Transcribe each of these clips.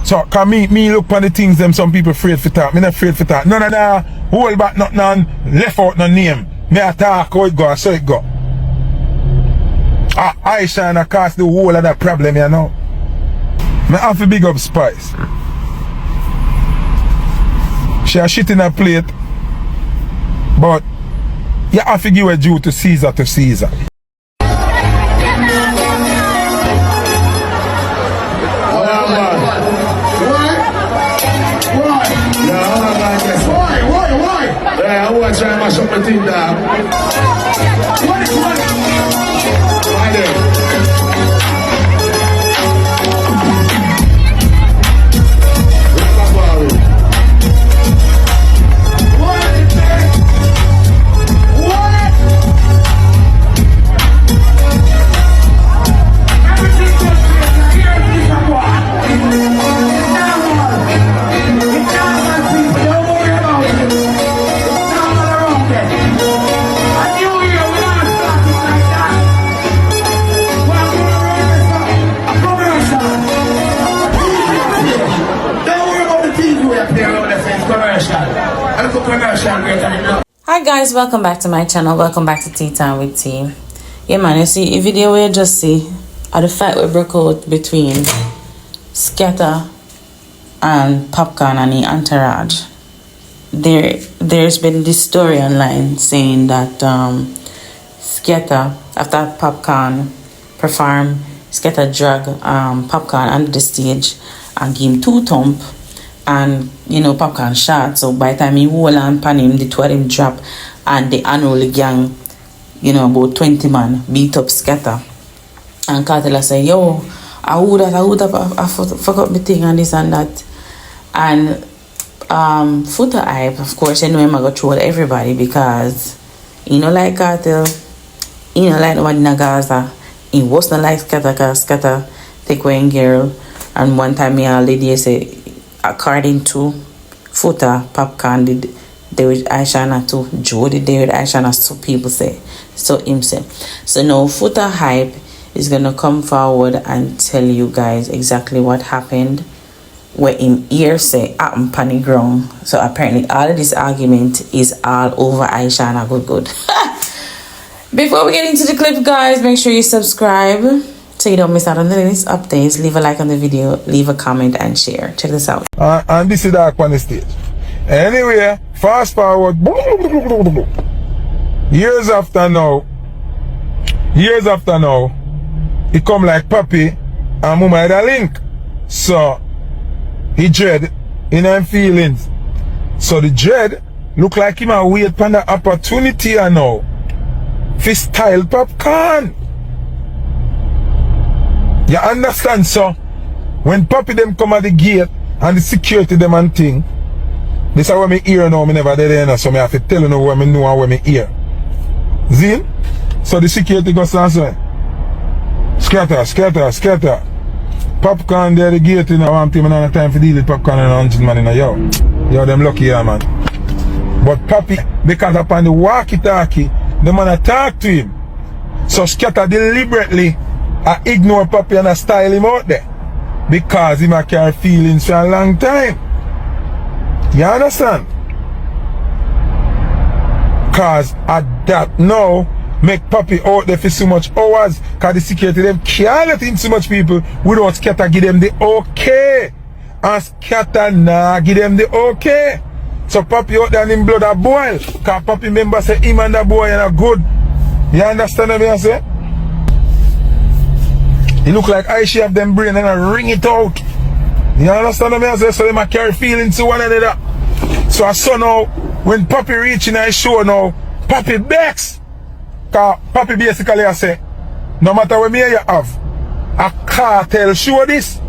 So, cause me look on the things them some people afraid for talk. Me not afraid for talk. None of that hold back nothing on left out no name. Me a talk how it go, so it go. Ishawna cause the whole of that problem, you know. Me have to big up Spice. She a shit in her plate. But you have to give a due to Caesar to Caesar. I want to try and mash up my team down. Why there? Hi guys, welcome back to my channel. Welcome back to Tea Time with Tea. Yeah man, you see a video where you just see the fight we broke out between Skatta and Popcaan and the entourage. There's been this story online saying that Skatta, after Popcaan performed, Skatta drag Popcaan onto the stage and give him 2 thumps. And you know, Popcaan shot, so by the time he hold on pan him, the 2 of them drop, and the unruly gang, you know, about 20 man beat up Skatta. And Cartel say, yo, I would have fuck up the thing and this and that. And Footer hype, of course, you know him I go troll everybody because he no like Cartel, he no like nobody in Gaza, he was not like Skatta because Skatta take away girl. And one time me a lady say, according to Footer, Popcaan did they with Ishawna too. Joe did they with Ishawna, so people say. So him say. So now Footer hype is gonna come forward and tell you guys exactly what happened. Where him ear say happened on the ground. So apparently all of this argument is all over Ishawna good. Before we get into the clip, guys, make sure you subscribe so you don't miss out on the latest updates. Leave a like on the video, leave a comment and share. Check this out. And this is dark on the stage. Anyway, fast forward. Years after now, it come like Papi and Mama had a link. So he dread in him feelings. So the dread look like him a wait for the opportunity now. For style Popcaan. You understand? So when Papi them come at the gate and the security them and thing, this is what me hear now, me never did there, so me have to tell you now what me know and what me hear. See? So the security goes and say, Skatta. Popcaan there the gate, you know, one thing, I don't have time for deal with Popcaan and 100 man, you know, yo, them lucky here, man. But Papi, because upon the walkie-talkie, the man talk to him. So Skatta deliberately I ignore Papi and I style him out there. Because he might carry feelings for a long time. You understand? Cause at that now make Papi out there for so much hours. Cause the security them can't let in so much people without Skatta give them the okay. And Skatta nah give them the okay. So Papi out there and him blood a boil. Cause Papi member say him and the boy are good. You understand what I say? It look like I should have them brain and I ring it out. You understand what I say? So they might carry feelings to one another. So I saw now, when Papi reaching I show now, Papi begs. Cause Papi basically I say, no matter what me you have, a cartel show this.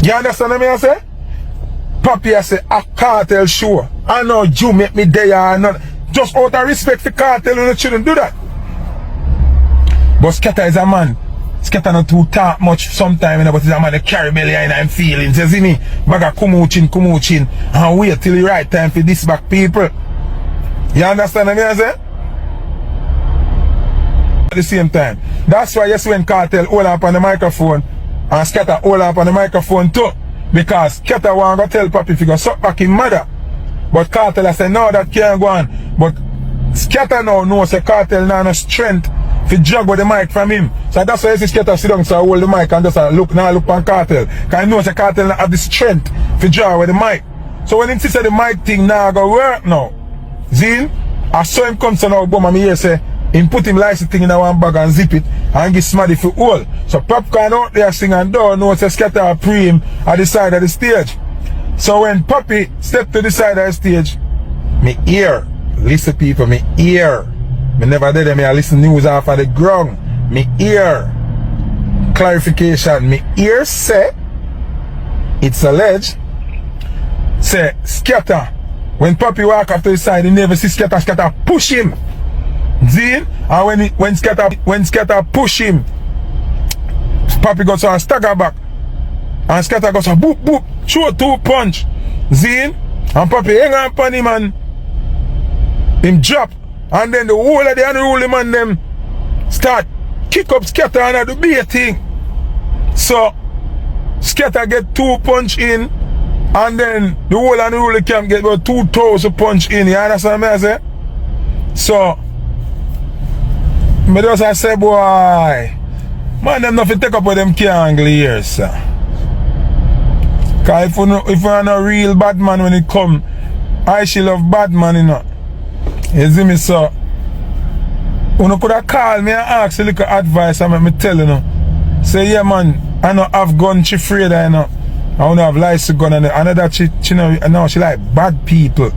You understand what I say? Papi I say, a cartel show. I know you make me there or not. Just out of respect for cartel, you shouldn't do that. But Skatta is a man. Skatta not too talk much sometimes, you know, but he's a man that carry belly and him feelings. You see me? Baga kumouchin, and wait till the right time for this back people. You understand what I say? At the same time. That's why you see when cartel hold up on the microphone And Skatta hold up on the microphone too. Because Skatta want to tell Papi if he go suck back his mother. But Cartel I say no, that can't go on. But Skatta now knows that Cartel now no strength to jog with the mic from him. So that's why you see Skatta sit down, so I hold the mic and just look on Cartel. Because he knows that Cartel not have the strength to draw with the mic. So when he says the mic thing now go work now, Zin, I saw him come to now, boom, and me here say, him put him license thing in one bag and zip it and give Smaddy for all. So Popcaan out there sing and don't know say Skatta pre him at the side of the stage. So when Papi step to the side of the stage, me ear, listen people, me ear. Me never did me I listen news off of the ground. Me ear. Clarification, me ear say, it's alleged, say Skatta, when Papi walk off to the side, he never see Skatta push him. Zin, and when Skatta push him, Papi goes on stagger back. And Skatta goes on boop boop, show 2 punch. Zin, and Papi hang on upon him and him drop. And then the whole of the unruly man them start kick up Skatta and do be a thing. So Skatta get 2 punch in. And then the whole unruly camp get about 2,000 punch in. You understand what I say? So me just say, boy, man, them nothing take up with them can't here, sir. Cause if you're not a real bad man when it come, I should love bad man, you know. You see me, so you could have called me and asked a little advice and me tell you, know. Say, yeah, man, I don't have gun, she afraid, you know. I don't have license gun, and I know that she know she like bad people.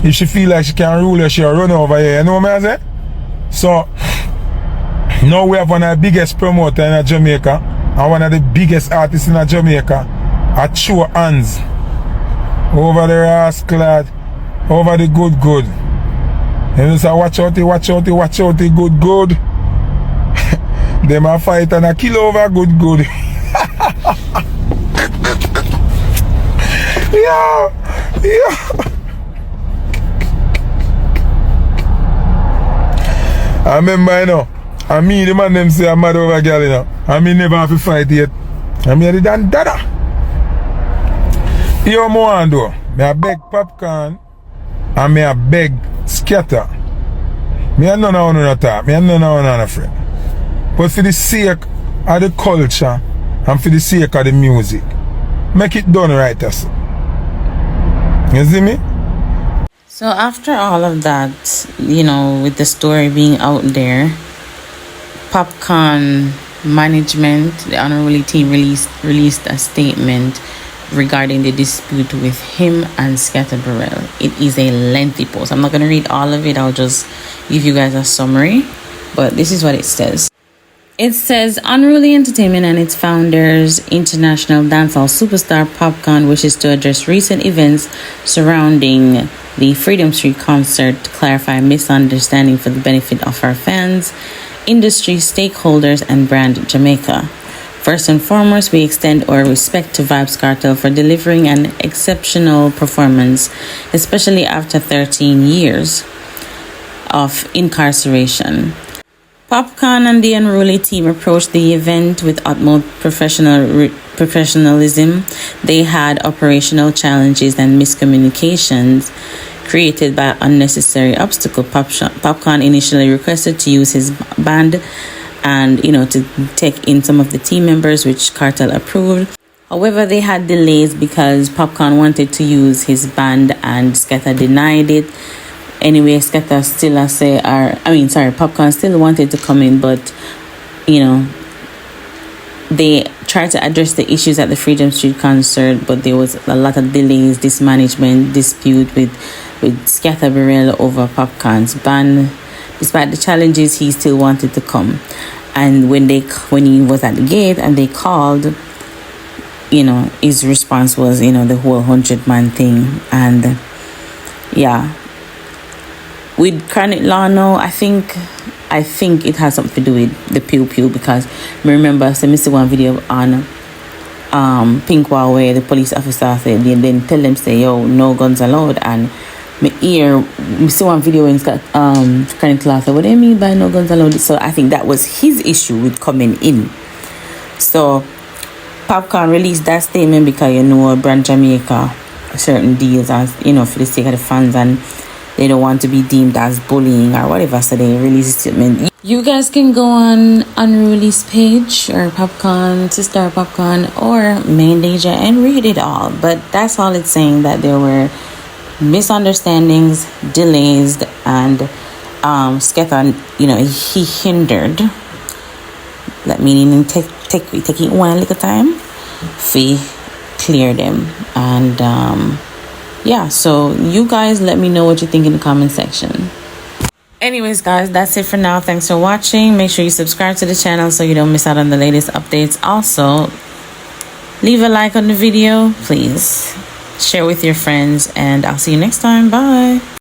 If she feel like she can rule her, she'll run over here, you know what I say? So, now we have one of the biggest promoters in Jamaica and one of the biggest artists in Jamaica at show hands over the rascal, over the good. And you say, watch out, the good. Them a fight and a kill over good. Yeah. I remember, you know, and me, the man them say I'm mad over a girl, you know. And me never have to fight yet. And me the dan dada. Here mo want do. Me a beg Popcaan and me a beg Skatta. Me a none of no talk. Me a none of no friend. But for the sake of the culture and for the sake of the music, make it done right, as you see me? So after all of that, you know, with the story being out there, Popcaan management, the unruly team released a statement regarding the dispute with him and Skatta Burrell. It is a lengthy post. I'm not going to read all of it. I'll just give you guys a summary. But this is what it says. It says, Unruly Entertainment and its founders, international dancehall superstar Popcaan, wishes to address recent events surrounding the Freedom Street concert to clarify misunderstanding for the benefit of our fans, industry stakeholders, and brand Jamaica. First and foremost, we extend our respect to Vybz Kartel for delivering an exceptional performance, especially after 13 years of incarceration. Popcaan and the Unruly team approached the event with utmost professionalism. They had operational challenges and miscommunications created by unnecessary obstacle. Popcaan initially requested to use his band and, you know, to take in some of the team members, which Kartel approved. However, they had delays because Popcaan wanted to use his band and Skatta denied it. Anyway, Skatta still Popcaan still wanted to come in, but, you know, they tried to address the issues at the Freedom Street concert, but there was a lot of delays, dismanagement, dispute with Skatta Burrell over Popcaan's band. Despite the challenges, he still wanted to come. And when he was at the gate and they called, you know, his response was, you know, the whole 100-man thing. And yeah, with Chronic Law now, I think it has something to do with the pew pew, because I remember I missed one video on Pinkwa where the police officer said, they then tell them, say, yo, no guns allowed. And me see one video when Chronic Law said, what do you mean by no guns allowed? So I think that was his issue with coming in. So Popcaan released that statement because you know Brand Jamaica certain deals as you know for the sake of the fans and they don't want to be deemed as bullying or whatever, so they release a statement. You guys can go on Unreleased page or Popcaan, Sister Popcaan or Main Danger and read it all. But that's all it's saying, that there were misunderstandings, delays, and Skatta, you know, he hindered. That meaning take it one little time, we clear them. And yeah, so you guys let me know what you think in the comment section. Anyways guys, that's it for now. Thanks for watching. Make sure you subscribe to the channel so you don't miss out on the latest updates. Also, leave a like on the video, please. Share with your friends, and I'll see you next time. Bye.